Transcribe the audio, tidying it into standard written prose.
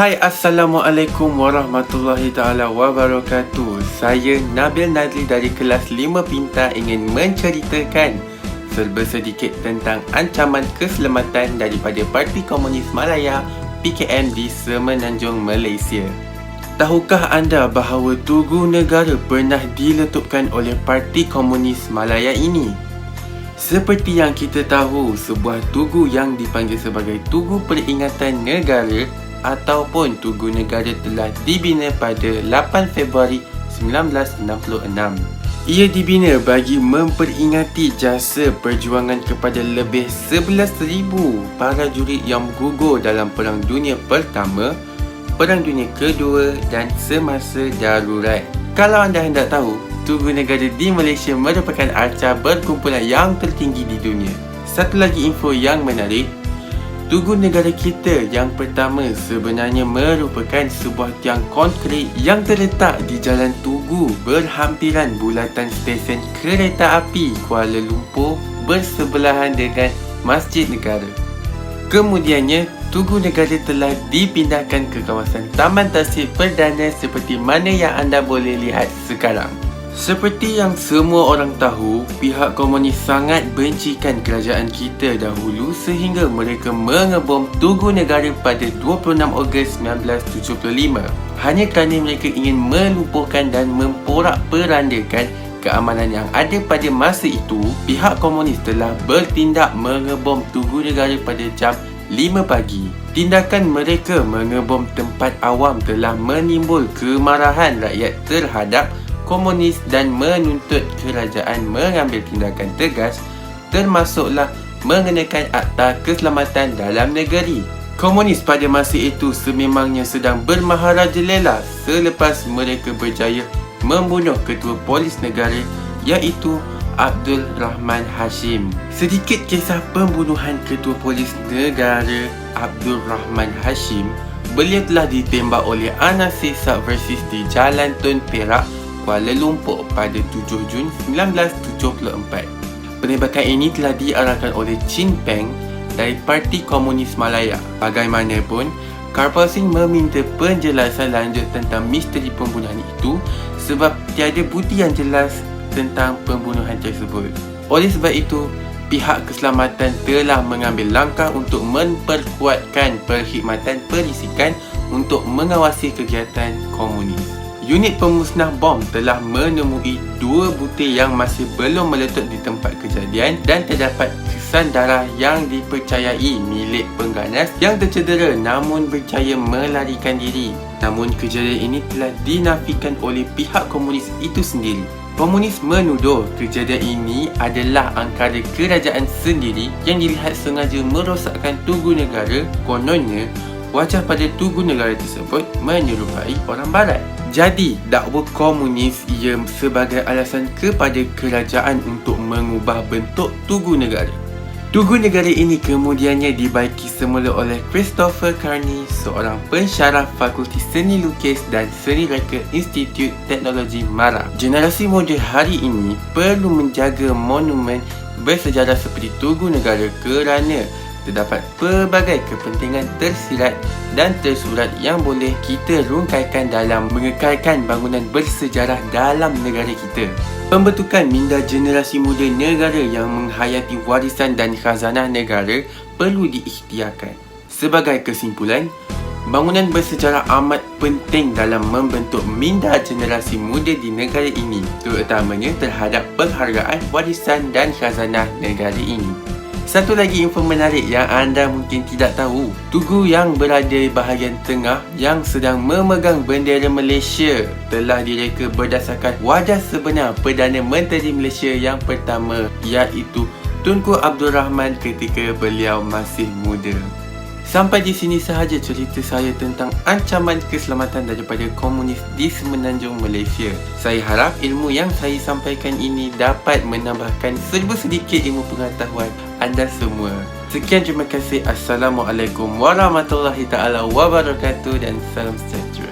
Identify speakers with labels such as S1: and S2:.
S1: Hai, Assalamualaikum warahmatullahi ta'ala wabarakatuh. Saya Nabil Nazli dari kelas 5 Pintar ingin menceritakan serba sedikit tentang ancaman keselamatan daripada Parti Komunis Malaya PKM di Semenanjung Malaysia. Tahukah anda bahawa Tugu Negara pernah diletupkan oleh Parti Komunis Malaya ini? Seperti yang kita tahu, sebuah tugu yang dipanggil sebagai Tugu Peringatan Negara ataupun Tugu Negara telah dibina pada 8 Februari 1966. Ia dibina bagi memperingati jasa perjuangan kepada lebih 11,000 para jurid yang gugur dalam Perang Dunia Pertama, Perang Dunia Kedua dan semasa darurat. Kalau anda hendak tahu, Tugu Negara di Malaysia merupakan arca berkumpulan yang tertinggi di dunia. Satu lagi info yang menarik, Tugu Negara kita yang pertama sebenarnya merupakan sebuah tiang konkrit yang terletak di Jalan Tugu berhampiran bulatan stesen kereta api Kuala Lumpur bersebelahan dengan Masjid Negara. Kemudiannya, Tugu Negara telah dipindahkan ke kawasan Taman Tasik Perdana seperti mana yang anda boleh lihat sekarang. Seperti yang semua orang tahu, pihak komunis sangat bencikan kerajaan kita dahulu sehingga mereka mengebom Tugu Negara pada 26 Ogos 1975 hanya kerana mereka ingin melumpuhkan dan memporak-perandakan keamanan yang ada pada masa itu. Pihak komunis telah bertindak mengebom Tugu Negara pada jam 5 pagi. Tindakan mereka mengebom tempat awam telah menimbul kemarahan rakyat terhadap komunis dan menuntut kerajaan mengambil tindakan tegas, termasuklah mengenakan Akta Keselamatan Dalam Negeri. Komunis pada masa itu sememangnya sedang bermaharajalela selepas mereka berjaya membunuh Ketua Polis Negara iaitu Abdul Rahman Hashim. Sedikit kisah pembunuhan Ketua Polis Negara Abdul Rahman Hashim. Beliau telah ditembak oleh anasir subversif di Jalan Tun Perak, Kuala Lumpur pada 7 Jun 1974. Penembakan ini telah diarahkan oleh Chin Peng dari Parti Komunis Malaya. Bagaimanapun, Karpal Singh meminta penjelasan lanjut tentang misteri pembunuhan itu sebab tiada bukti yang jelas tentang pembunuhan tersebut. Oleh sebab itu, pihak keselamatan telah mengambil langkah untuk memperkuatkan perkhidmatan perisikan untuk mengawasi kegiatan komunis. Unit pemusnah bom telah menemui 2 butir yang masih belum meletup di tempat kejadian dan terdapat kesan darah yang dipercayai milik pengganas yang tercedera namun berjaya melarikan diri. Namun kejadian ini telah dinafikan oleh pihak komunis itu sendiri. Komunis menuduh kejadian ini adalah angkara kerajaan sendiri yang dilihat sengaja merosakkan Tugu Negara. Kononnya, wajah pada Tugu Negara tersebut menyerupai orang Barat. Jadi, dakwa komunis ia sebagai alasan kepada kerajaan untuk mengubah bentuk Tugu Negara. Tugu Negara ini kemudiannya dibaiki semula oleh Christopher Carney, seorang pensyarah Fakulti Seni Lukis dan Seni Reka Institut Teknologi Mara. Generasi muda hari ini perlu menjaga monumen bersejarah seperti Tugu Negara kerana terdapat pelbagai kepentingan tersirat dan tersurat yang boleh kita rungkaikan dalam mengekalkan bangunan bersejarah dalam negara kita. Pembentukan minda generasi muda negara yang menghayati warisan dan khazanah negara perlu diikhtiarkan. Sebagai kesimpulan, bangunan bersejarah amat penting dalam membentuk minda generasi muda di negara ini, terutamanya terhadap penghargaan warisan dan khazanah negara ini. Satu lagi info menarik yang anda mungkin tidak tahu, Tugu yang berada di bahagian tengah yang sedang memegang bendera Malaysia telah direka berdasarkan wajah sebenar Perdana Menteri Malaysia yang pertama iaitu Tunku Abdul Rahman ketika beliau masih muda. Sampai di sini sahaja cerita saya tentang ancaman keselamatan daripada komunis di Semenanjung Malaysia. Saya harap ilmu yang saya sampaikan ini dapat menambahkan serba sedikit ilmu pengetahuan anda semua. Sekian, terima kasih. Assalamualaikum warahmatullahi taala wabarakatuh dan salam sejahtera.